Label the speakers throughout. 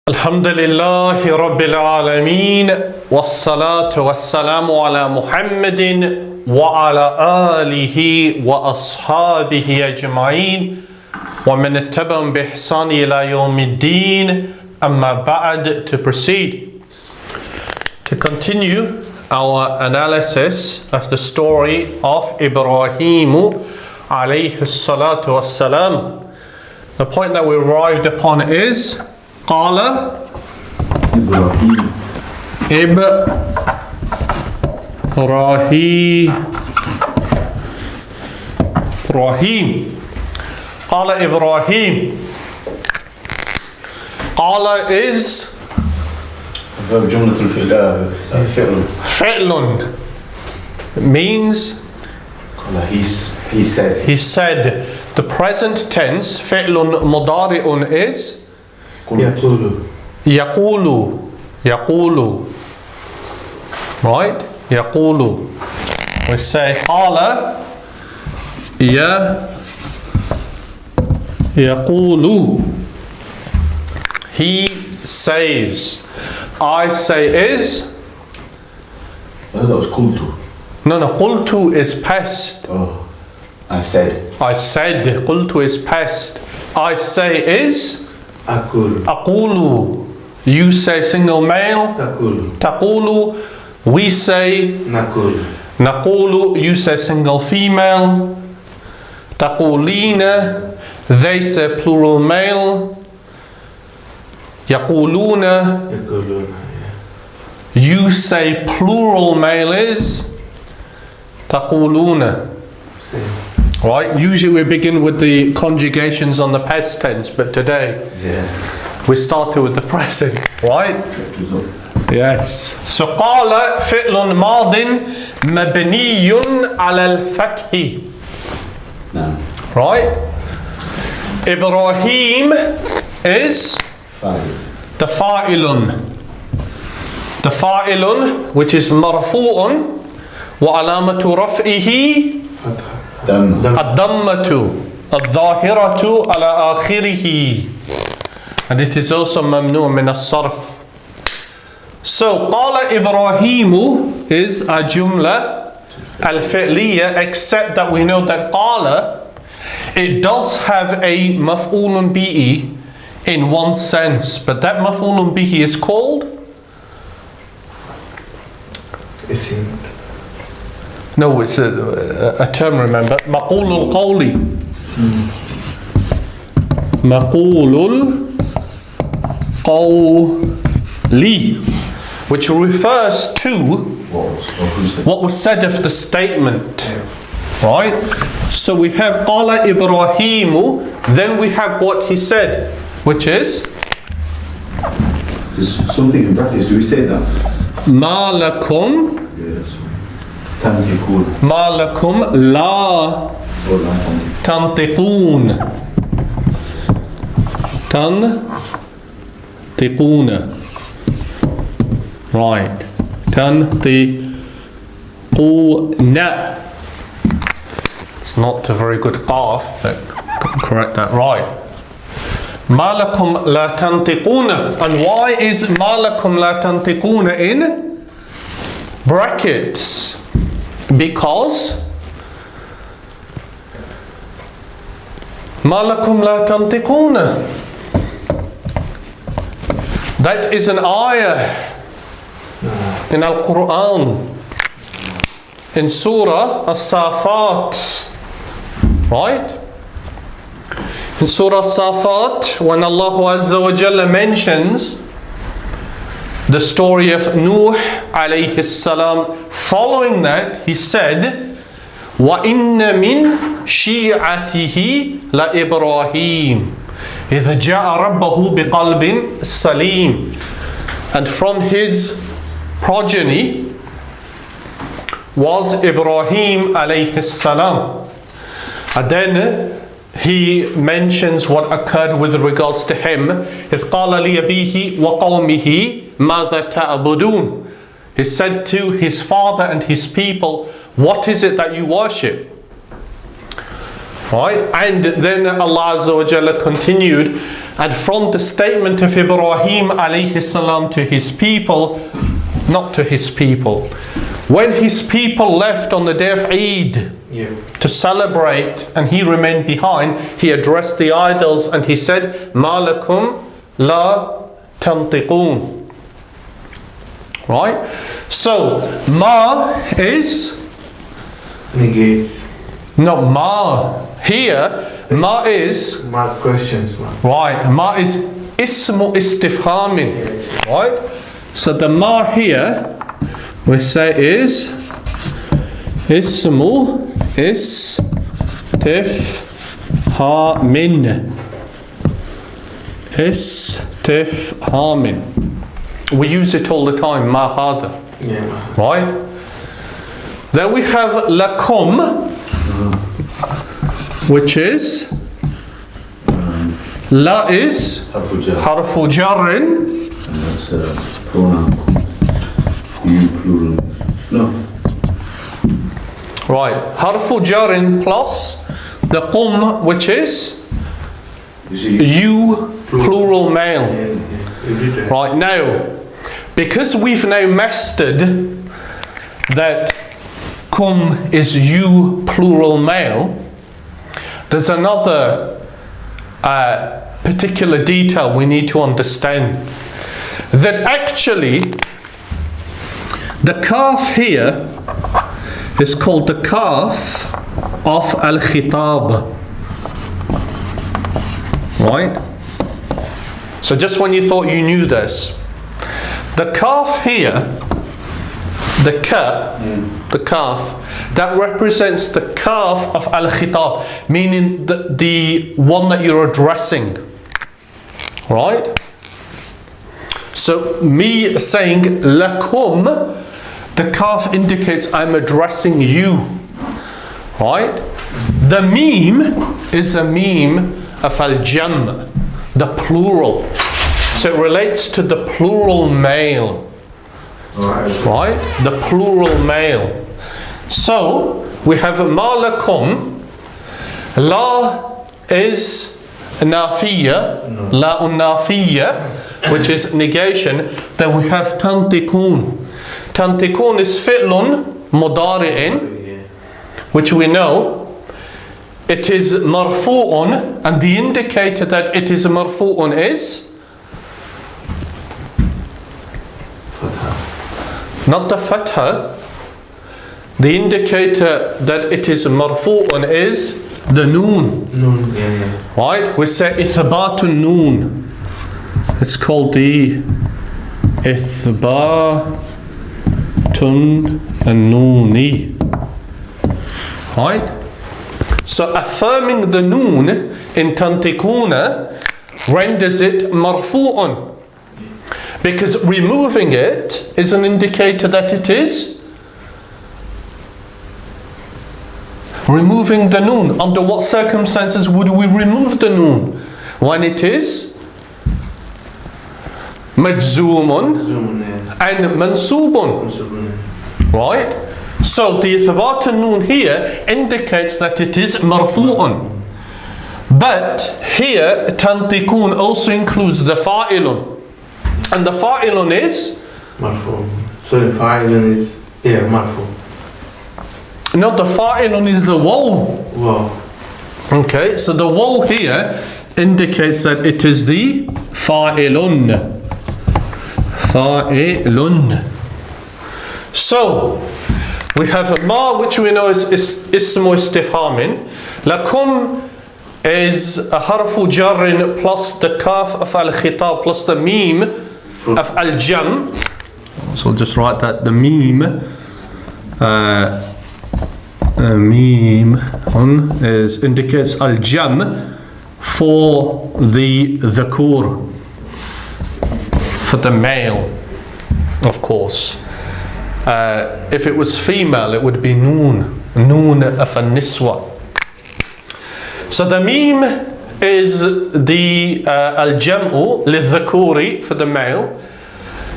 Speaker 1: الحمد لله رب العالمين والصلاة والسلام على محمد وعلى آله وأصحابه أجمعين ومن اتبعهم بإحسان إلى يوم الدين. أما بعد, to proceed, to continue our analysis of the story of Ibrahim عليه الصلاة والسلام. The point that we arrived upon is قال
Speaker 2: إبراهيم
Speaker 1: قال إبراهيم. قال is
Speaker 2: جملة
Speaker 1: فعل means
Speaker 2: he said.
Speaker 1: He said. The present tense فعل مضارع is يقول. Right? يقول. We say قال يقول. He says. I say is.
Speaker 2: That was قلت.
Speaker 1: No, قلت is past.
Speaker 2: Oh, I said.
Speaker 1: قلت is past. I say is أقول. You say single male. تقول. We say نقول. You say single female. تقولين. They say plural male. يقولون. You say plural male is تقولون. Right? Usually we begin with the conjugations on the past tense, but today we started with the present, right? Yes. So قال فعل ماض مبني على الفتح. Right? Ibrahim is the fa'ilun. The fa'ilun, which is marfu'un wa alamatu raf'ihi الضمة الظاهرة على آخره, and it is also ممنوع من الصرف. So قال إبراهيم is a jumla al-fi'liya, except that we know that قال, it does have a مفعول به in one sense, but that مفعول به is called no, it's a term, remember. مقول القول. مقول القول, which refers to what was said of the statement. Right? So we have قال إبراهيم, then we have what he said, which is
Speaker 2: There's something in brackets, do we say that?
Speaker 1: ما لكم ما لكم لا تنطقون. تنطقون. Right. تنطقون. It's not a very good qaf, but correct that right. ما لكم لا تنطقون. And why is ما لكم لا تنطقون in brackets? Because ما لكم لا تنطقون, that is an ayah in Al-Quran, in Surah As-Safat, right? In Surah As-Safat, when Allah Azza wa Jalla mentions the story of Nuh alayhi salam, following that he said وَإِنَّ مِنْ شِيعَتِهِ لَإِبْرَاهِيمَ إِذْ جَاءَ رَبَّهُ بِقَلْبٍ سَلِيمٍ. And from his progeny was Ibrahim alayhi salam. And then he mentions what occurred with regards to him. إِذْ قَالَ لِأَبِيهِ وَقَوْمِهِ مَاذَا تَعْبُدُونَ. He said to his father and his people, what is it that you worship? Right? And then Allah Azza wa Jalla continued And from the statement of Ibrahim alayhi salam to his people, not to his people, when his people left on the day of Eid to celebrate and he remained behind, he addressed the idols and he said, مَا لَكُمْ لَا تَنْطِقُونَ. Right? So, ma is?
Speaker 3: Negates.
Speaker 1: No, ma. Here, ma is?
Speaker 3: Ma questions.
Speaker 1: Right, ma is ismu istifhamin. Right? So the ma here, we say is ismu istifhamin. Istifhamin. We use it all the time, ma hada. Right? Then we have lakum, which is la is harfu jarrin.
Speaker 2: And that's pronoun. You plural. No.
Speaker 1: Right, harfu jarrin plus the qum, which is you plural male. Right, now, because we've now mastered that kum is you plural male, there's another particular detail we need to understand. That actually, the kaf here is called the kaf of al-khitab. Right? So just when you thought you knew this, the kaf here, the kaf, that represents the kaf of al-khitab, meaning the one that you're addressing. Right? So me saying lakum, the kaf indicates I'm addressing you. Right? The meme is a meme of al-jam, the plural. So it relates to the plural male. Right? The plural male. So we have ma lakum. La is nafiya, la nafiya, which is negation. Then we have tantikun. Tantikun is fi'lun mudari'in, which we know. It is marfu'un, and the indicator that it is marfu'un is? Not the fatha. The indicator that it is marfu'un is the noon. Right? We say ithbatun noon. It's called the ithbatun nooni. Right? So affirming the noon in tantikuna renders it marfu'un. Because removing it is an indicator that it is removing the noon. Under what circumstances would we remove the noon? When it is majzumun and mansubun. Right? So the ithbat noon here indicates that it is marfu'un. But here tantikun also includes the fa'ilun. And the fa'ilun is?
Speaker 3: Marfu. So the fa'ilun is, marfu.
Speaker 1: No, the fa'ilun is the waw.
Speaker 3: Wow.
Speaker 1: Okay, so the waw here indicates that it is the fa'ilun. Fa'ilun. So, we have ma, which we know is ismu istifhamin. Lakum is a harfu jarrin plus the kaf of al-khitab plus the meme of al-jam. So I'll just write that, the meme. Meme indicates al-jam for the dhakur, for the male, of course. If it was female, it would be noon of an-niswa. So the meme is the al-jam'u lidhakuri, for the male.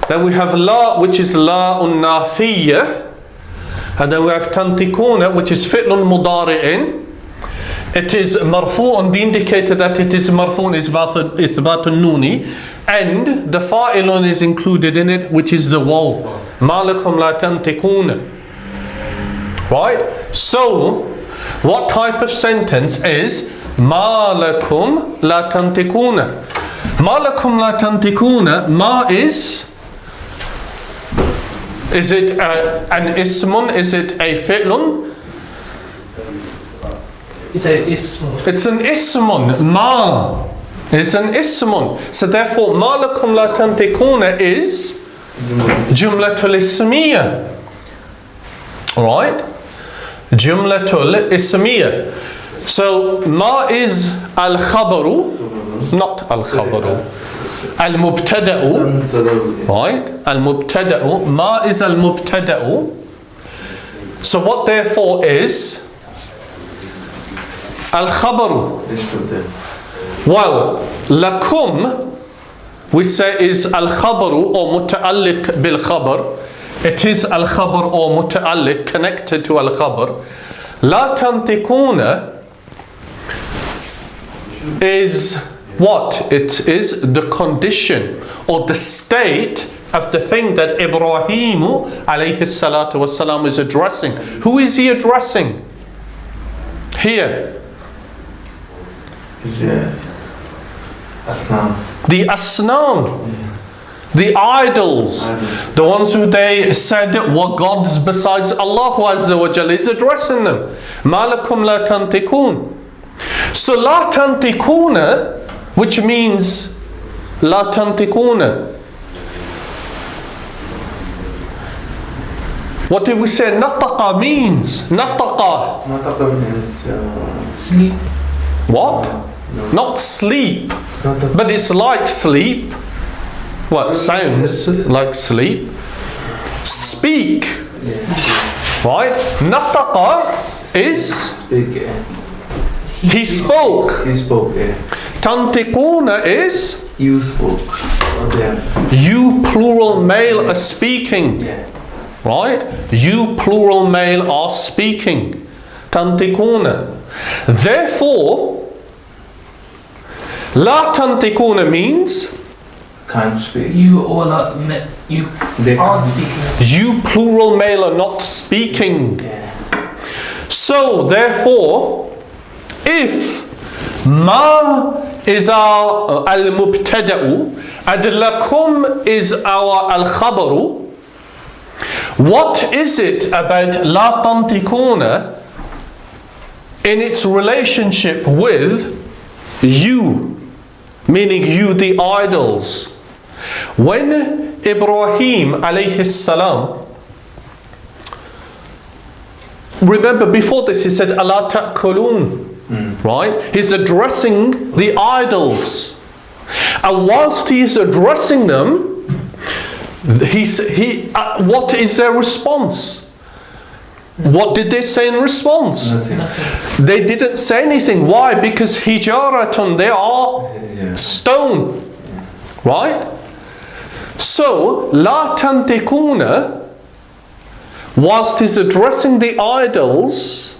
Speaker 1: Then we have la, which is la un-nafiyya. And then we have tantikuna, which is fi'lun mudari'in. It is marfu'un. The indicator that it is marfu'un is ithbatun nuni, and the fa'ilun is included in it, which is the waw. Ma lakum la tantiquna. Right? So, what type of sentence is ma lakum la tantiquna? Ma lakum la tantiquna. Ma is it an ismun? Is it a fi'lun?
Speaker 4: It's an ism.
Speaker 1: It's an ismun. Ma is an ismun. So therefore, ma lakum la tantiquna is jumlatul ismiyya. Alright? Jumlatul ismiyya. So ma is al-khabaru, not al-khabaru. Al-mubtada'u. Right? Al-mubtada'u. Ma is al-mubtada'u. So what therefore is al-khabaru? Well, lakum we say is al-khabaru or muta'alliq bil-khabar. It is al-khabar or muta'alliq, connected to al-khabar. La tantiquna is what? It is the condition or the state of the thing that Ibrahim alayhi salatu wasalam is addressing. Who is he addressing? Here.
Speaker 3: Asnam.
Speaker 1: The asnam. The idols. The ones who they said were gods besides Allah Azza wa Jalla is addressing them. Ma lakum la tantiqun. So la tantiquna, which means la tantiquna. What did we say nataqa means? Nataqa.
Speaker 3: Nataqa means
Speaker 4: Sleep.
Speaker 1: What?
Speaker 3: no.
Speaker 1: Not sleep.
Speaker 3: Nataqa.
Speaker 1: But it's like sleep. What? Sounds like sleep. Speak.
Speaker 3: Yes.
Speaker 1: Right? Nataqa is
Speaker 3: Speak.
Speaker 1: he spoke.
Speaker 3: He spoke.
Speaker 1: Tantiquna is
Speaker 3: You spoke. Or them.
Speaker 1: you plural male are speaking.
Speaker 3: Yeah.
Speaker 1: Right? You plural male are speaking. Tantiquna. Therefore, la tantiquna means
Speaker 3: Can't speak.
Speaker 4: You all are you
Speaker 3: They
Speaker 4: aren't
Speaker 3: can't.
Speaker 4: speaking.
Speaker 1: you plural male are not speaking.
Speaker 3: Yeah.
Speaker 1: So therefore, if ma is our al-mubtada'u and lakum is our al-khabaru, what is it about la tantiquna in its relationship with you, meaning you the idols? When Ibrahim alayhi salam, remember before this he said ala ta'kulun, right? He's addressing the idols, and whilst he's addressing them, what is their response? What did they say in response?
Speaker 3: Nothing.
Speaker 1: They didn't say anything. Why? Because hijaratun, they are
Speaker 3: Yeah.
Speaker 1: stone, right? So la tantiquna, whilst he's addressing the idols,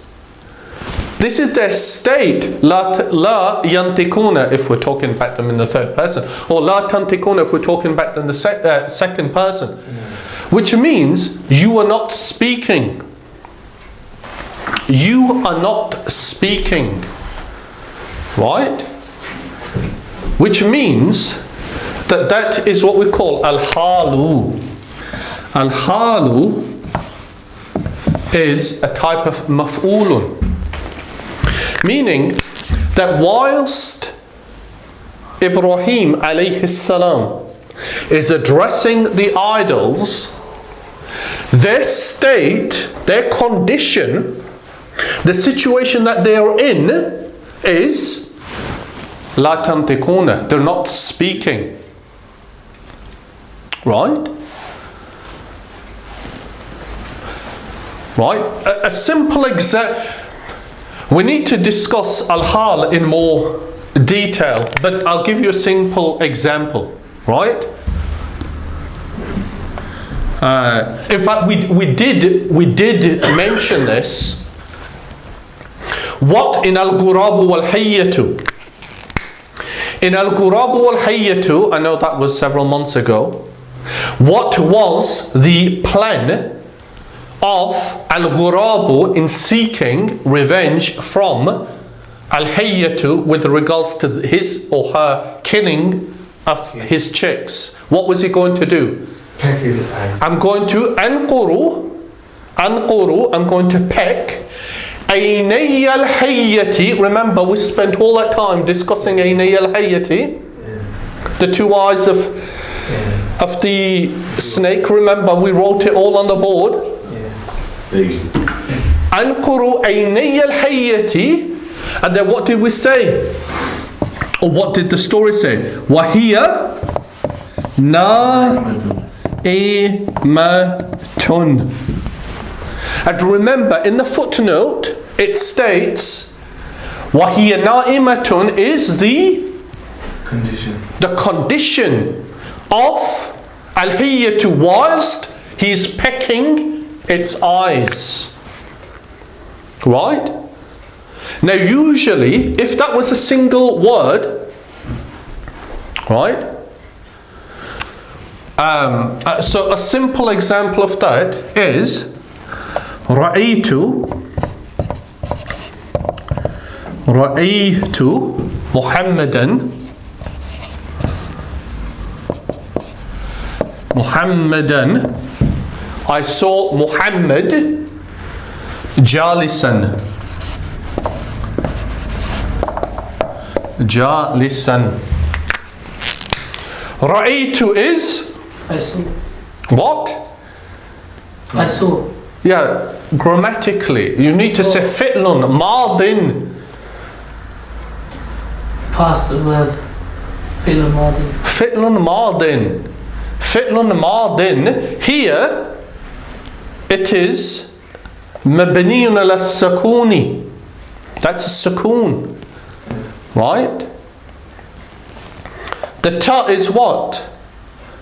Speaker 1: this is their state. La yantiquna if we're talking about them in the third person, or la tantiquna if we're talking about them in the second person, which means you are not speaking. You are not speaking, right? Which means that is what we call al-halu. Al-halu is a type of maf'ulun, meaning that whilst Ibrahim alayhi salam is addressing the idols, their state, their condition, the situation that they are in is la tantiquna, they're not speaking. Right? Right? A simple example. We need to discuss Al-Hal in more detail, but I'll give you a simple example. Right? In fact, we did mention this What in Al-Ghurab wal-Hayyatu? In Al-Ghurab wal-Hayyatu, I know that was several months ago. What was the plan of Al-Ghurabu in seeking revenge from Al-Hayyatu with regards to his or her killing of his chicks? What was he going to do?
Speaker 3: Peck his eyes.
Speaker 1: I'm going to anquru, I'm going to peck aynay al-hayyati. Remember, we spent all that time discussing aynay al-hayyati, the two eyes of the snake. Remember, we wrote it all on the board. Anquru aynay al-hayyati. And then what did we say? Or what did the story say? Wahiya na'imatun. And remember, in the footnote, it states Wahiya na'imatun is the condition of al-hayyatu whilst he's pecking its eyes. Right? Now usually, if that was a single word, right? So a simple example of that is Ra'aytu Muhammadan I saw Muhammad jalisan. Ra'aytu is
Speaker 4: I saw.
Speaker 1: what?
Speaker 4: I saw.
Speaker 1: Yeah, grammatically, you need to say fi'lun madin.
Speaker 4: Past verb. Fi'l madi.
Speaker 1: Fi'lun madin. Fi'lun madin. Here, it is mabniyun ala sakuni. That's a sukoon. Right? The ta is what?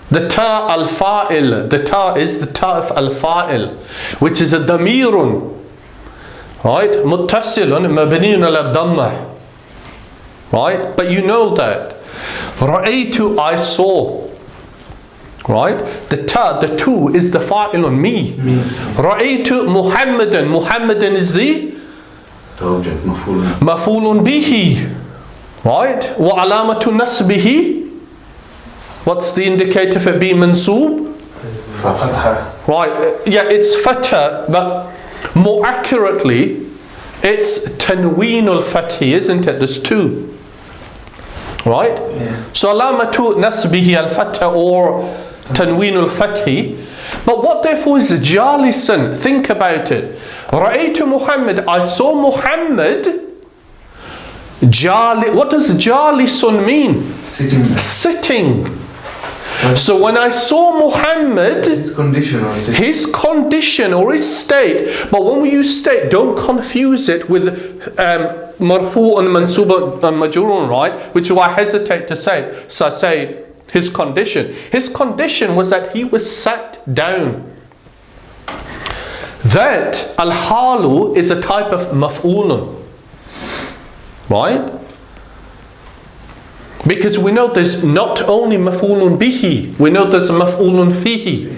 Speaker 1: The ta al-fa'il. The ta is the ta of al-fa'il, which is a damirun. Right? Muttasilun mabniyun ala dhammah. Right? But you know that. Ra'aytu, I saw. Right? The ta, the tu is the fa'ilun, me. Ra'aytu Muhammadan. Muhammadan is the
Speaker 2: object,
Speaker 1: maf'ulun bihi. Right? Wa alamatu nasbihi. What's the indicator for it being mansoob? Right, yeah, it's fatha, but more accurately, it's tanweenul fathi, isn't it? There's two. Right?
Speaker 3: Yeah.
Speaker 1: So alamatu nasbihi al-fatha or tanweenul fathi. But what therefore is jalisan? Think about it. Ra'aytu Muhammad, I saw Muhammad. What does jalisun mean? Sitting. So when I saw Muhammad,
Speaker 3: his condition
Speaker 1: or his state, but when we use state, don't confuse it with marfu and mansub and majrurun, right? Which is why I hesitate to say it. So I say his condition. His condition was that he was sat down. That al-halu is a type of maf'ulun. Right? Because we know there's not only maf'ulun bihi, we know there's a maf'ulun fihi.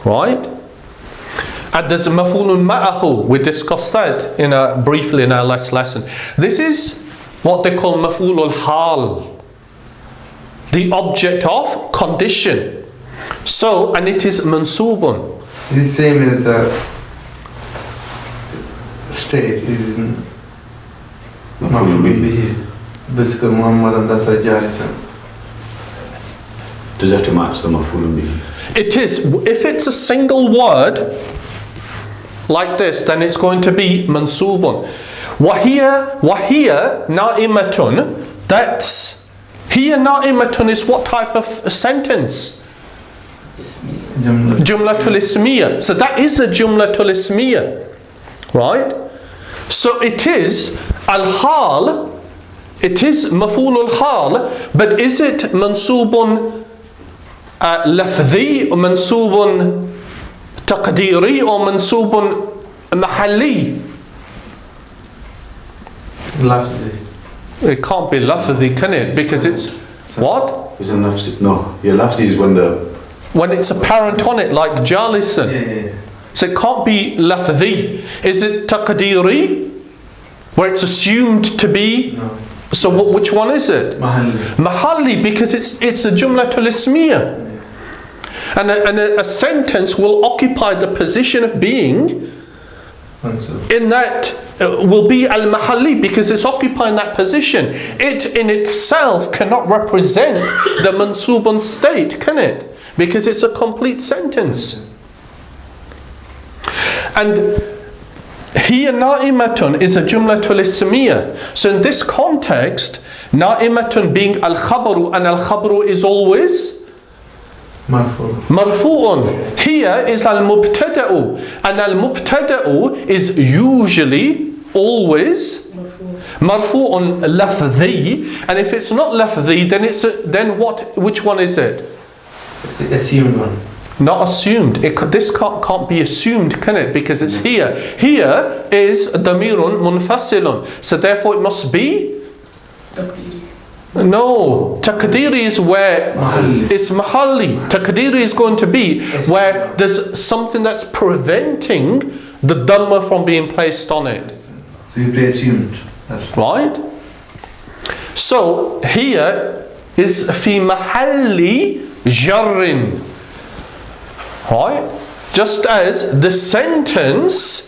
Speaker 1: Right? And there's a maf'ulun ma'ahu. We discussed that briefly in our last lesson. This is what they call maf'ulul hal. The object of condition. So, and it is mansubun.
Speaker 3: The same as the state is basically Muhammad and that's a Jalisan.
Speaker 2: Does that have to match the maf'ulun bihi?
Speaker 1: It is. If it's a single word like this, then it's going to be mansubun. Wahiya na'imatun. That's hiya na'imatun is what type of a sentence? Jumlatul ismiya. So that is a jumlatul ismiya. Right? So it is al-hal. It is maf'ulul hal, but is it mansubun lafzi, or mansubun taqdiri, or mansubun mahalli?
Speaker 3: لفظي.
Speaker 1: It can't be lafzi, can it? Because it's what?
Speaker 2: Is it nafsi? No. Yeah, lafzi is
Speaker 1: When it's apparent on it, like jalisan.
Speaker 3: Yeah.
Speaker 1: So it can't be lafzi. Is it taqdiri? Where it's assumed to be?
Speaker 3: No.
Speaker 1: So which one is it?
Speaker 3: محلي.
Speaker 1: Mahalli, because it's a jumlatul ismiyah. And a sentence will occupy the position of being
Speaker 3: منصوب.
Speaker 1: in that will be al-mahalli, because it's occupying that position. It in itself cannot represent the mansubun state, can it? Because it's a complete sentence. And here na'imatun is a jumlatul ismiyah. So in this context, na'imatun being al-khabaru, and al-khabaru is always
Speaker 3: مرفوع.
Speaker 1: marfu'un. Here is al-mubtada'u, and al-mubtada'u is usually always marfu'un lafzi, and if it's not lafzi, then what? Which one is it?
Speaker 3: It's the assumed one.
Speaker 1: Not assumed. This can't be assumed, can it? Because it's here. Here is damirun munfasilun, so therefore it must be. No, taqdiri is where
Speaker 3: محلي.
Speaker 1: it's mahalli. Taqdiri is going to be where there's something that's preventing the dhamma from being placed on it.
Speaker 3: So you assumed. That's
Speaker 1: Right? So here is fi mahalli jarrin. Right? Just as the sentence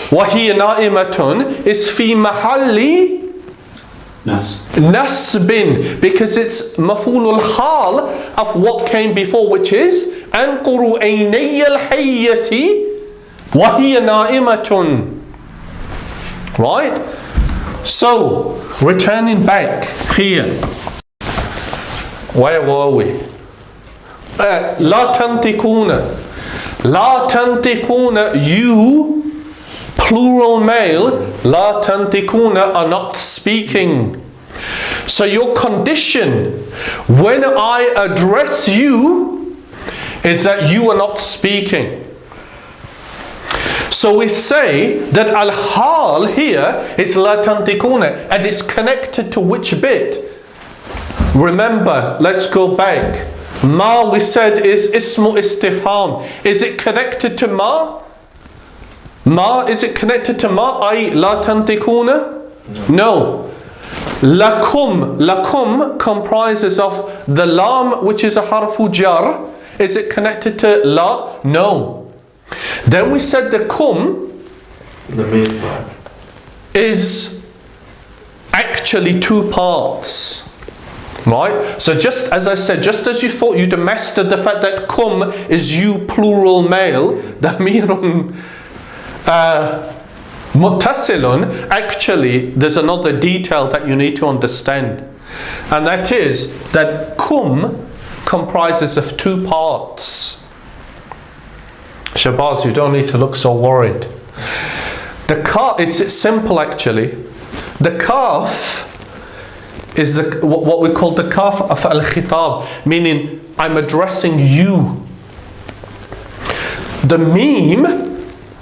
Speaker 1: وَهِيَ نَائِمَةٌ is fi mahalli
Speaker 2: Nas.
Speaker 1: nasbin, because it's mafulul hal of what came before, which is anquru aynay al-hayyati wa hiya na'imatun. Right? So, returning back here. Where were we? La tantikuna. La tantikuna, you, plural male, la tantikuna, are not speaking. So your condition when I address you is that you are not speaking. So we say that al-hal here is la tantikuna, and it's connected to which bit? Remember, let's go back. Ma, we said, is ismu istifham. Is it connected to ma? Ma, is it connected to ma? Ay, la tantikuna? No. Lakum. Lakum comprises of the lam, which is a harfu jar. Is it connected to la? No. Then we said the kum
Speaker 3: the main part.
Speaker 1: is actually two parts. Right? So just as I said, just as you thought you'd mastered the fact that kum is you plural male, damirun muttasilun, actually there's another detail that you need to understand. And that is that kum comprises of two parts. Shabazz, you don't need to look so worried. The kaf, it's simple actually. The kaf is what we call the kaf of al-khitab, meaning I'm addressing you. The meme,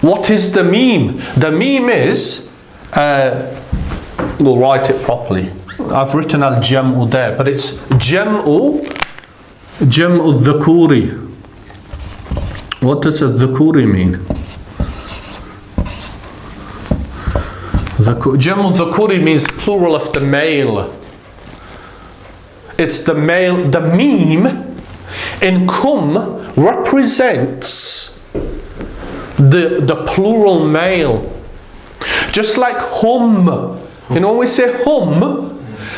Speaker 1: what is the meme? The meme is, we'll write it properly. I've written al-jam'u there, but it's jam'u dhukuri. What does a dhukuri mean? Jam'u dhukuri means plural of the male. It's the male. The meme in kum represents the plural male. Just like hum. You know when we say hum,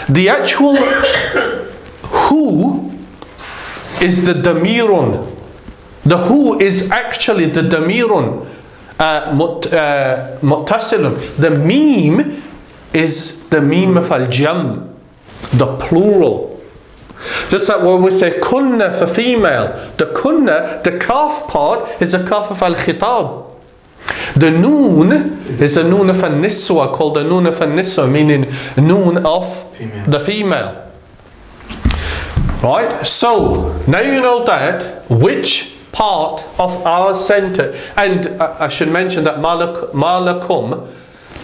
Speaker 1: the actual who is the damirun. The who is actually the damirun muttasilun. The meme is the meme of al-jam, the plural. Just like when we say kunna for female, the kunna, the kaf part is a kaf of al-khitab. The noon is a noon of al-niswa, called a noon of al-niswa, meaning noon of the female. Right? So, now you know that, which part of our center, and I should mention that malakum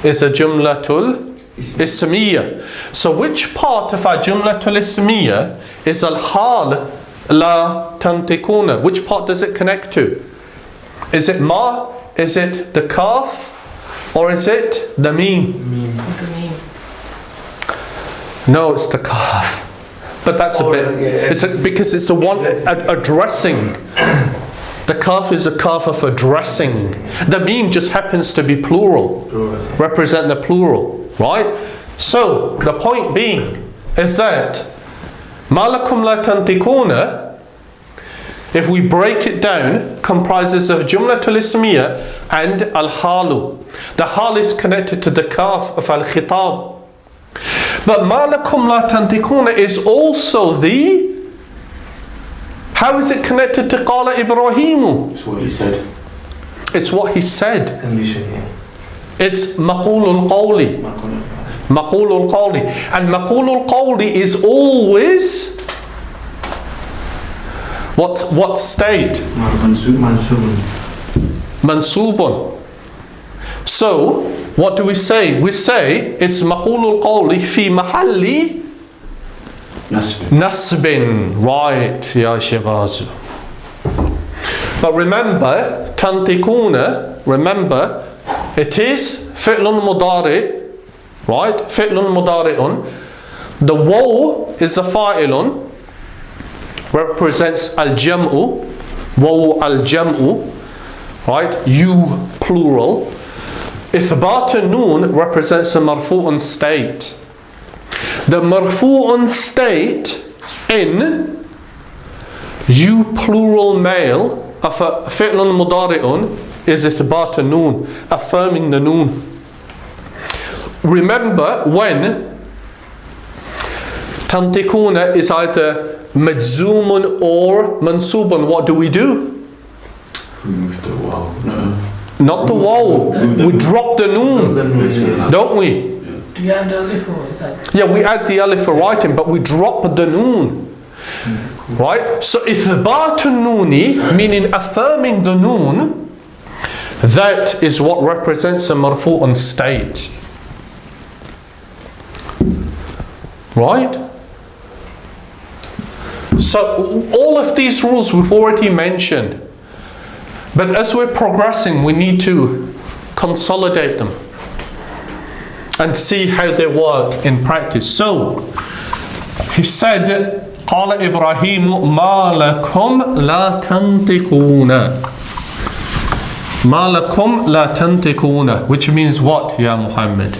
Speaker 1: is a jumlatul Ismiya. So which part of our Jumlatul Ismiya is Al-Hal la tantikuna? Which part does it connect to? Is it Ma? Is it the Kaf? Or is it the Mim?
Speaker 4: The meme.
Speaker 1: No, it's the Kaf. But that's a bit, because it's a one addressing. The Kaf is a Kaf of addressing. The Mim just happens to be plural. Represent the plural, right? So the point being is that Malakum la tantikuna, if we break it down, comprises of Jumlatul Ismiya and Al-Halu. The Hal is connected to the Kaf of Al-Khitab. But Malakum la tantikuna is also the... How is it connected to Qala Ibraheem?
Speaker 2: It's what he said.
Speaker 1: It's what he said.
Speaker 3: Condition, yeah.
Speaker 1: It's Maqulul Qawli. Maqulul Qawli. And Maqulul Qawli is always... What state?
Speaker 3: Mansubun.
Speaker 1: Mansubun. So, what do we say? We say it's Maqulul Qawli fi mahalli Nasbin. Right, Ya Shibazu. But remember, tantikuna, remember, it is fi'lun mudari, right? Fi'lun mudari'un. The waw is a fa'ilun, represents al-jam'u, waw al-jam'u, right? You, plural. Ithbat noon represents a marfu'un state. The marfu'un state in you, plural male, of a fi'lun mudari'un is ithbat noon, affirming the noon. Remember, when tantikuna is either majzumun or mansubun, what do?
Speaker 2: Remove the waw. No.
Speaker 1: Not the waw. We drop the noon, don't we?
Speaker 4: Do you add the alif or is that?
Speaker 1: Yeah, we add the alif for writing, but we drop the noon. Right? So ithbatun nooni, meaning affirming the noon, that is what represents a marfu'un state. Right? So all of these rules we've already mentioned. But as we're progressing, we need to consolidate them and see how they work in practice. So, he said, قال إبراهيم ما لكم لا تنطقون. ما لكم لا تنطقون, which means what, Ya Muhammad?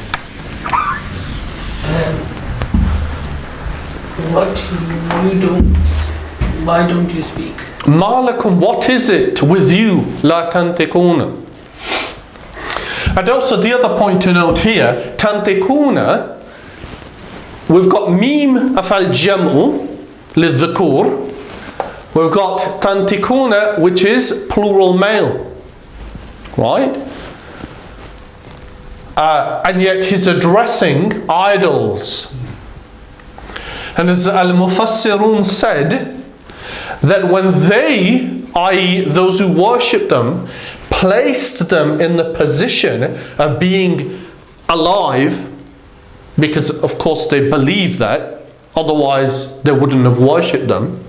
Speaker 4: Why don't you speak?
Speaker 1: ما لكم, what is it with you? لا تنطقون. And also the other point to note here, tantikuna, we've got mim of al-jam'u lidhukur, we've got tantikuna, which is plural male, right? And yet he's addressing idols. And as al-Mufassirun said, that when they, i.e. those who worship them, placed them in the position of being alive, because of course they believe that, otherwise they wouldn't have worshipped them.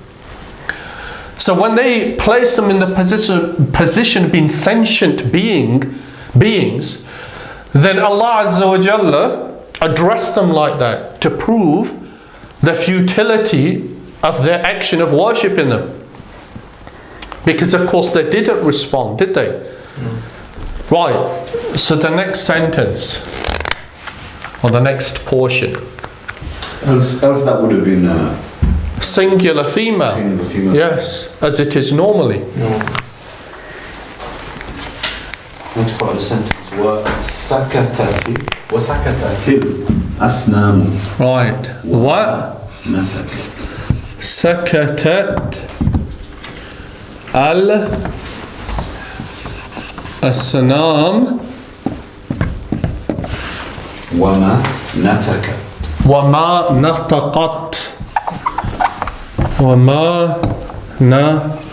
Speaker 1: So when they placed them in the position of being sentient beings, then Allah Azza wa Jalla addressed them like that to prove the futility of their action of worshipping them. Because of course they didn't respond, did they? Right, so the next sentence, or the next portion.
Speaker 2: Else that would have been
Speaker 1: Singular female.
Speaker 2: female.
Speaker 1: Yes, as it is normally.
Speaker 2: Next part of the sentence. وسكتت الأصنام.
Speaker 1: Right. What?
Speaker 2: نتكت.
Speaker 1: سكتت الأصنام
Speaker 2: وما نتكت.
Speaker 1: وما نطقت وما نطقت.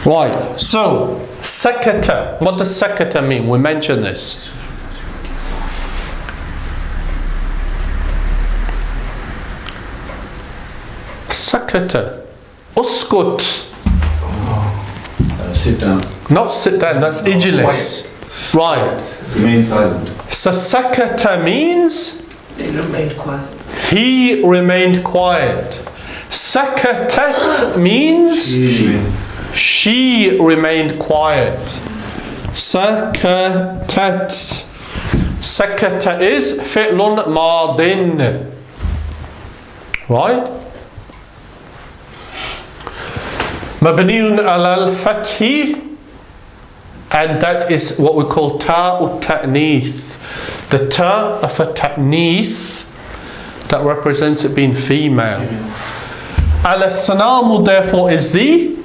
Speaker 1: Right, so sakata. What does sakata mean? We mentioned this. Sakata. Uskut.
Speaker 2: Sit down.
Speaker 1: Not sit down, that's ijlis. Right.
Speaker 2: Remain silent.
Speaker 1: So sakata means
Speaker 4: They remained quiet.
Speaker 1: he remained quiet. Sakatat means she remained quiet. Sakatat. Sakata is fi'lun madin. Right? Mabniun ala al-fathi, and that is what we call ta'u ta'neeth. The ta of a ta'neeth that represents it being female. Al-Sanamu therefore is the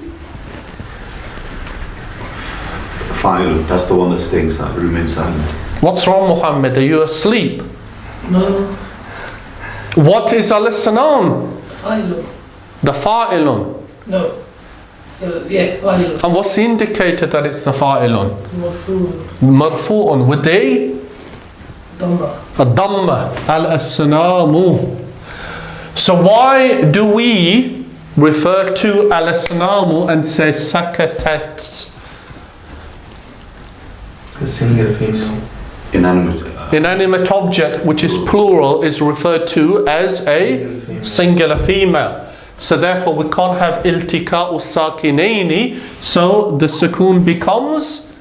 Speaker 2: Fine. That's the one that stays silent. Remain silent.
Speaker 1: What's wrong, Muhammad? Are you asleep?
Speaker 4: No,
Speaker 1: What is Al-Sanam?
Speaker 4: fa'ilun.
Speaker 1: The fa'ilun.
Speaker 4: No. So, yeah, fa'ilun.
Speaker 1: And what's the indicator that it's the fa'ilun?
Speaker 4: It's marfu'un.
Speaker 1: Marfu'un with the
Speaker 4: Dhamma.
Speaker 1: Dhamma. Al-Sanamu. So why do we refer to Al-Sanamu and say Sakatat?
Speaker 3: A single female.
Speaker 2: Inanimate.
Speaker 1: Inanimate object, which is plural, is referred to as a singular female. So therefore we can't have iltika'u sakinaini, so the sukoon becomes,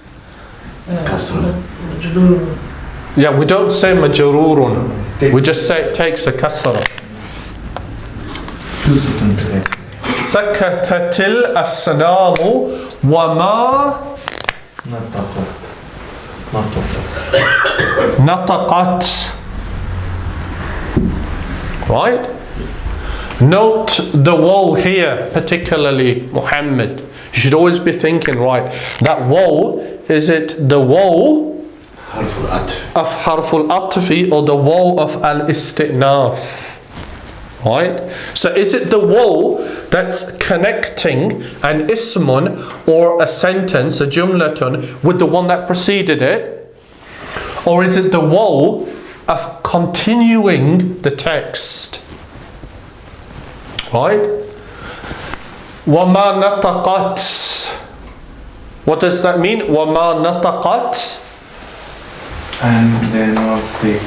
Speaker 2: Kasra.
Speaker 4: Majrurun.
Speaker 1: yeah, we don't say majrurun, we just say it takes a kasra.
Speaker 3: Two seconds today.
Speaker 1: Sakatatil as-sanamu wa ma
Speaker 3: Not talk. Not talk.
Speaker 1: nataqat. Right? Note the woe here, particularly Muhammad. You should always be thinking, right, that woe, is it the woe
Speaker 2: Harful atf.
Speaker 1: of harful atfi or the woe of al-istinaf? Right? So is it the woe that's connecting an ismun or a sentence, a jumlatun, with the one that preceded it? Or is it the woe of continuing the text? Right? وَمَا نَطَقَتْ. What does that mean? وَمَا نَطَقَتْ.
Speaker 3: And then I'll speak.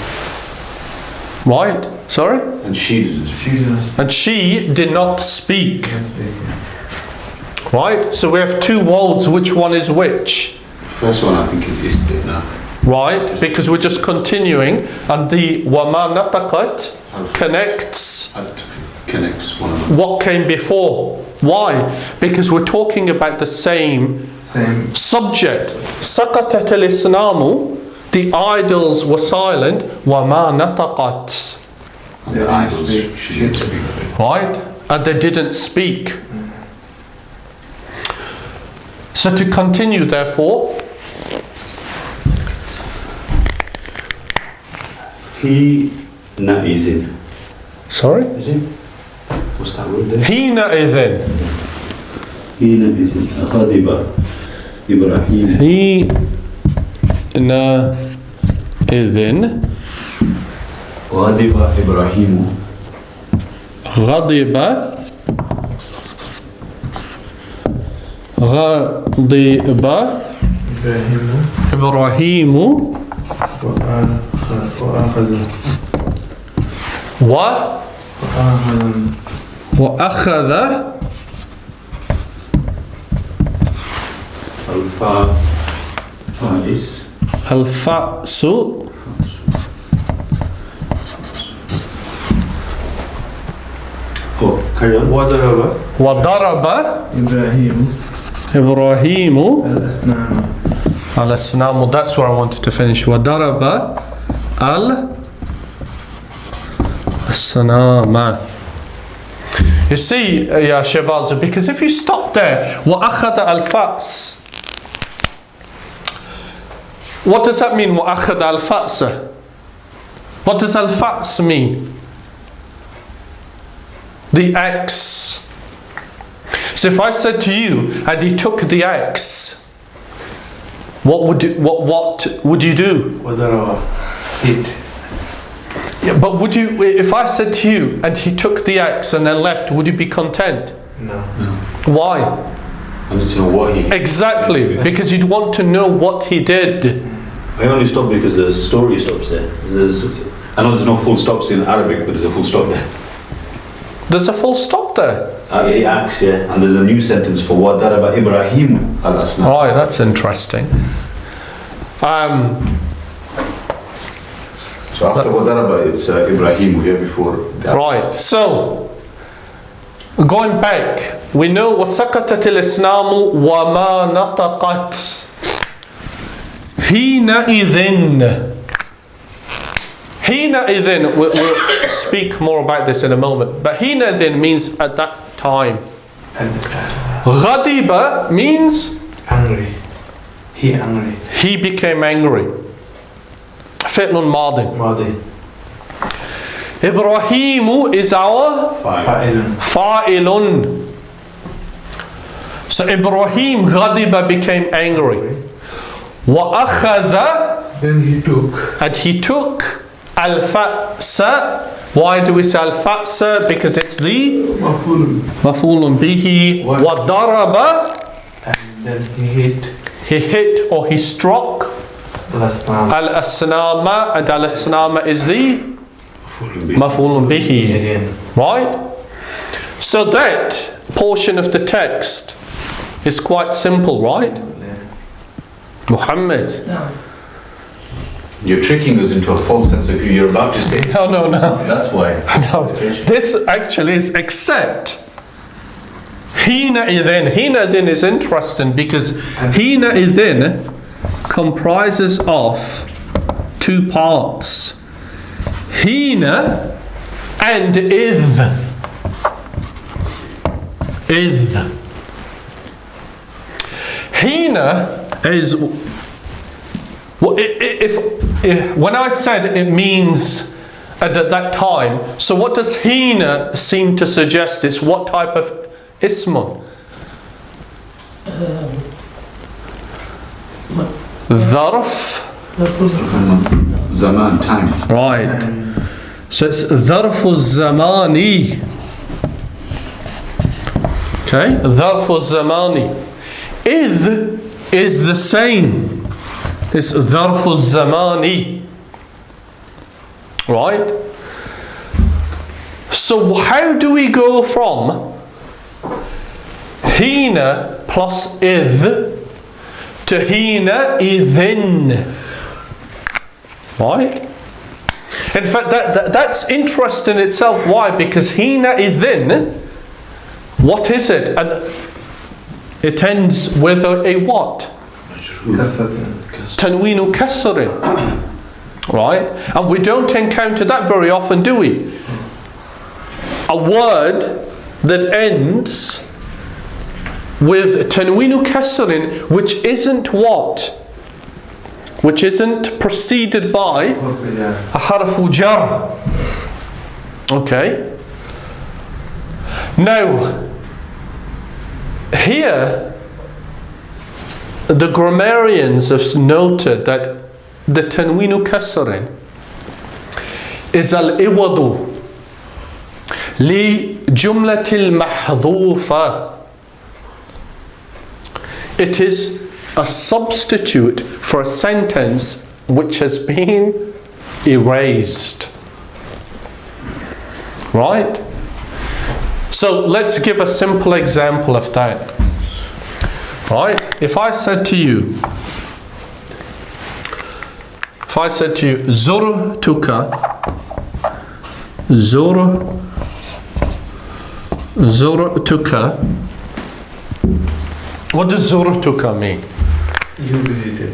Speaker 1: Right? Sorry?
Speaker 2: And she doesn't speak.
Speaker 3: She doesn't speak.
Speaker 1: And she did not speak.
Speaker 3: Doesn't speak.
Speaker 1: Right? So we have two woes. Which one is which?
Speaker 2: First one I think is istitna.
Speaker 1: Right? Because we're just continuing. And the وَمَا نَطَقَتْ connects
Speaker 2: Atf connects one another.
Speaker 1: what came before. Why? Because we're talking about the same
Speaker 3: Same.
Speaker 1: subject. سَقَطَتِ الْإِسْنَامُ. The idols were silent. وَمَا نَطَقَتْ.
Speaker 2: The idols should speak.
Speaker 1: Right? And they didn't speak. So to continue, therefore,
Speaker 2: He is in.
Speaker 1: sorry?
Speaker 2: Is it? What's that word there?
Speaker 1: حينئذ.
Speaker 2: He is. غضب Ibrahim.
Speaker 1: حينئذ
Speaker 2: غضب إبراهيم.
Speaker 1: غضب
Speaker 3: إبراهيم
Speaker 1: إبراهيم وأخذ
Speaker 2: الفاء فائس.
Speaker 1: الفأس
Speaker 2: Oh, carry on.
Speaker 3: وضرب
Speaker 1: وضرب
Speaker 3: إبراهيم
Speaker 1: إبراهيم
Speaker 3: الأسنان.
Speaker 1: على السلام. That's where I wanted to finish. وضرب السلام. You see, Ya Shabaz, because if you stop there, وأخذ الفأس. What does that mean? وأخذ الفأس. What does الفأس mean? The axe. So if I said to you, and he took the axe, what would you do?
Speaker 3: وضرب hit.
Speaker 1: Yeah, but would you, if I said to you, and he took the axe and then left, would you be content?
Speaker 3: No.
Speaker 1: Why?
Speaker 2: I need to know what he...
Speaker 1: Exactly, because you'd want to know what he did.
Speaker 2: I only stopped because the story stops there. I know there's no full stops in Arabic, but there's a full stop there.
Speaker 1: There's a full stop there.
Speaker 2: The axe, yeah. And there's a new sentence for what daraba Ibrahim al-Asnam.
Speaker 1: Right, that's interesting.
Speaker 2: So after what daraba, it's Ibrahim here before.
Speaker 1: Right, so going back, we know وَسَقَطَتِ الْإِسْلَامُ وَمَا نَطَقَتْ حِينَئِذٍ. حِينَئِذٍ, we'll speak more about this in a moment, but حِينَئِذٍ means at that time.
Speaker 3: At the time.
Speaker 1: غَضِبَ means
Speaker 3: Angry. He angry.
Speaker 1: he became angry. فعل ماضي.
Speaker 3: Madi.
Speaker 1: Ibrahim is our
Speaker 3: Fa'ilun.
Speaker 1: fa'ilun. So Ibrahim غضب became angry. وأخذ,
Speaker 3: Then he took.
Speaker 1: and he took al-fa'sa. Why do we say al-fa'sa? Because it's the
Speaker 3: Mafulun.
Speaker 1: maf'ulun bihi. وضرب,
Speaker 3: And then he
Speaker 1: he hit or he struck
Speaker 3: Al-Asnam.
Speaker 1: al-asnama, and al-asnama is the maf'ulun bihi.
Speaker 3: Again.
Speaker 1: Right? So that portion of the text is quite simple, right? Muhammad.
Speaker 4: No.
Speaker 2: You're tricking us into a false sense of view. You're about to say...
Speaker 1: No.
Speaker 2: That's why.
Speaker 1: No. This actually is except Hina-idhin is interesting because Hina-idhin comprises of two parts. Hina and idh. Hina is, well, if when I said it means at that time, so what does Hina seem to suggest? It's what type of ismun? Dharf.
Speaker 2: Zaman, time.
Speaker 1: Right. So it's Dharfu Zamani. Okay, Dharfu Zamani. Idh is the same. It's Dharfu Zamani. Right? So how do we go from Hina plus idh to Hina idhin? Right? In fact, that's interesting in itself. Why? Because Hina idhin, what is it? And it ends with a what? Tanweenu kasrin. Right? And we don't encounter that very often, do we? A word that ends with tanweenu kasrin, which isn't what? Which isn't preceded by a harfu jar. Okay? Now, here, the grammarians have noted that the tanweenu kasrin is al-iwadu li jumlatil mahdhufa. It is a substitute for a sentence which has been erased. Right? So let's give a simple example of that. Right? If I said to you, Zurtuka, what does Zurtuka mean?
Speaker 3: You visited.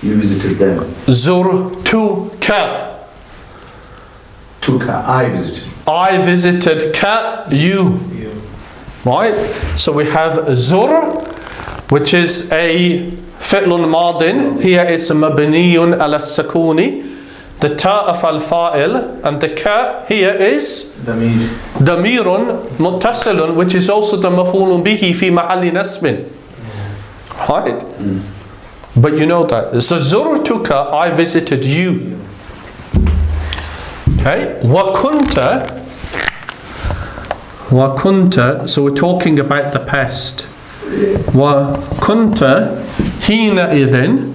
Speaker 2: You visited them.
Speaker 1: Zurtuka.
Speaker 2: Tuka, I visited.
Speaker 1: I visited ka, you. Right? So we have zur, which is a fi'lun madin. Here is mabniyun ala sakuni. the ta of al-fa'il, and the ka here is
Speaker 3: ضمير.
Speaker 1: damirun muttasilun, which is also the maf'ulun bihi fi mahalli nasbin. Right? But you know that. So zurtuka, I visited you. Okay? Wa kunta, so we're talking about the past. Wa kunta hina idhin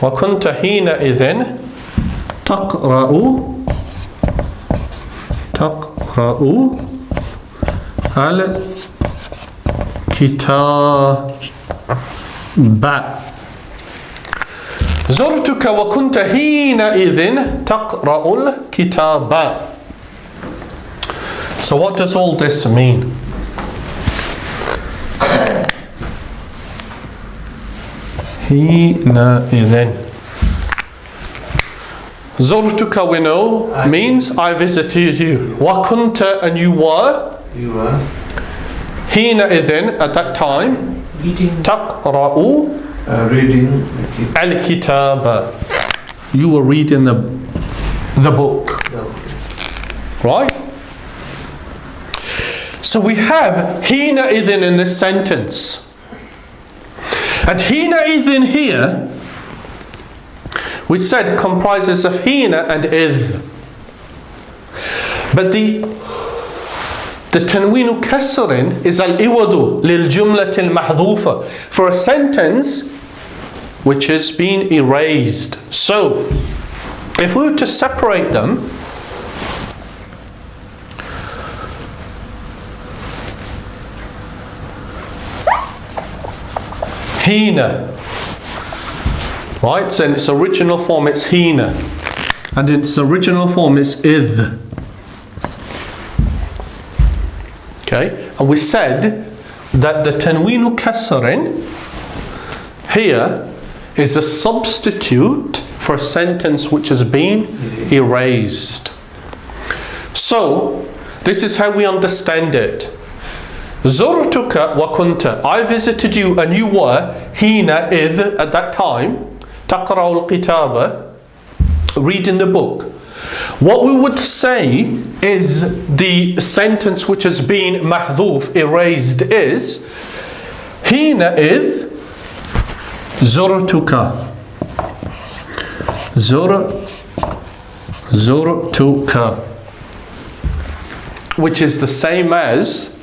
Speaker 1: wa kunta hina idhin taqra'u al-kitaba. زرتك وكنت حينئذ تقرأ الكتاب. So what does all this mean? حينئذ. زرتك, we know, means I visited you. وكنت, and you were.
Speaker 3: You are
Speaker 1: حينئذ, at that time.
Speaker 4: Reading.
Speaker 1: تقرأ
Speaker 3: reading
Speaker 1: al-kitaba. You were reading the book. Right? So we have hina idhin in this sentence. And hina idhin here, we said comprises of hina and idh. But the tanweenu kasrin is al-iwadu lil-jumlat al-mahdhufa, for a sentence which has been erased. So, if we were to separate them, hina, right? So in its original form it's hina, and in its original form it's idh. Okay, and we said that the tanweenu kasrin here is a substitute for a sentence which has been erased. So, this is how we understand it. Zurtuka wa kunta, I visited you and you were, hina idh, at that time, taqra'u al-kitaba, reading the book. What we would say is the sentence which has been mahdhuf, erased, is hina idh zurtuka. Zurtuka, which is the same as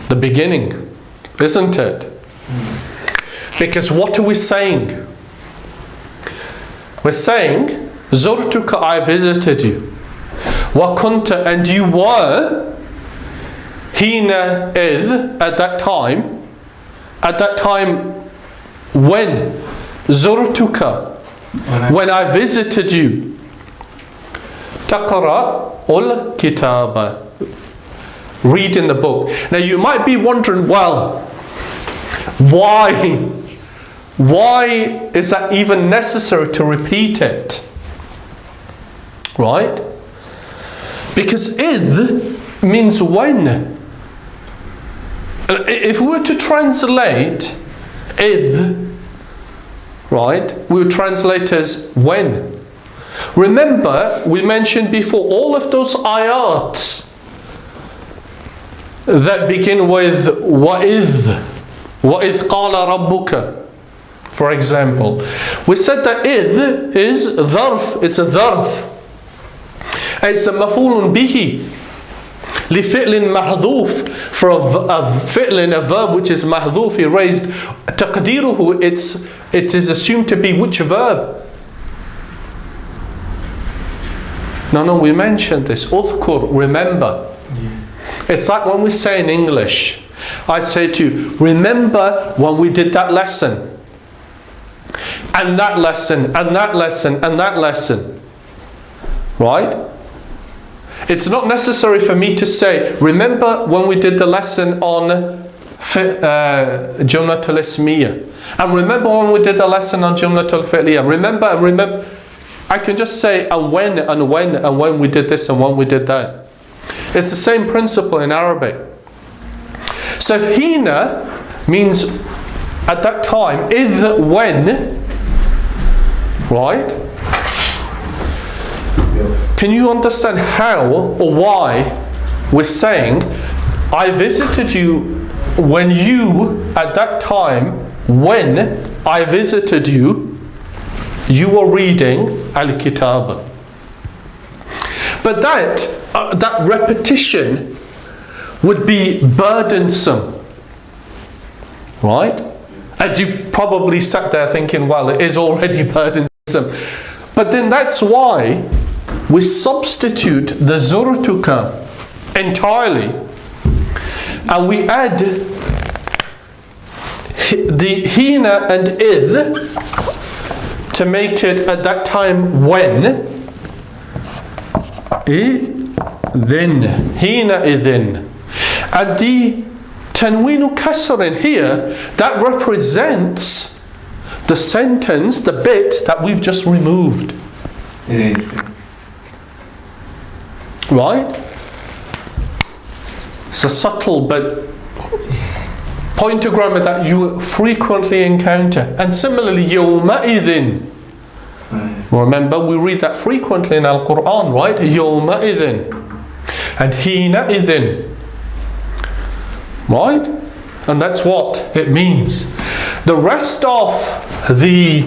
Speaker 1: the beginning, isn't it? Because what are we saying? We're saying Zurtuka, I visited you. Wa kunta, and you were. Hina idh, at that time. At that time, when? Zurtuka, when I visited you. Taqra ul kitaba, reading the book. Now you might be wondering, well, why is that even necessary to repeat it? Right? Because idh means when. If we were to translate idh, right, we would translate as when. Remember, we mentioned before all of those ayats that begin with وَإِذْ قَالَ رَبُّكَ, for example. We said that idh is dharf, it's a dharf. It's a maf'ulun bihi لِفِعْلٍ مَحْذُوف, for a fi'lin, a verb which is mahdhuf, erased. تَقْدِيرُهُ, it is assumed to be which verb? No, we mentioned this. Udhkur, remember. It's like when we say in English, I say to you, remember when we did that lesson, and that lesson, and that lesson, and that lesson. Right? It's not necessary for me to say, remember when we did the lesson on Jumlatul Ismiyya, and remember when we did the lesson on Jumlatul Fi'liyya. Remember. I can just say, and when we did this, and when we did that. It's the same principle in Arabic. So if hina means at that time, إذ when, right? Can you understand how or why we're saying, I visited you when you, at that time, when I visited you, you were reading Al-Kitab. But that repetition would be burdensome, right? As you probably sat there thinking, well, it is already burdensome. But then that's why we substitute the zurtuka entirely, and we add the hina and id to make it at that time when. Then hina idhin, and the tanweenu kasr in here, that represents the sentence, the bit that we've just removed.
Speaker 3: It is.
Speaker 1: Right? It's a subtle but point of grammar that you frequently encounter. And similarly, yawma idhin. Remember, we read that frequently in Al-Quran, right? Yawma idhin. And hina idhin. Right? And that's what it means. The rest of the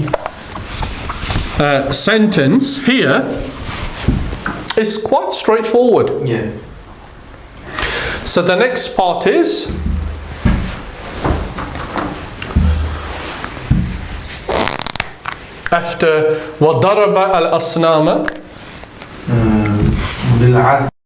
Speaker 1: sentence here is quite straightforward.
Speaker 3: Yeah.
Speaker 1: So the next part is after وَضَرَبَ الْأَصْنَامَ
Speaker 3: بالعزم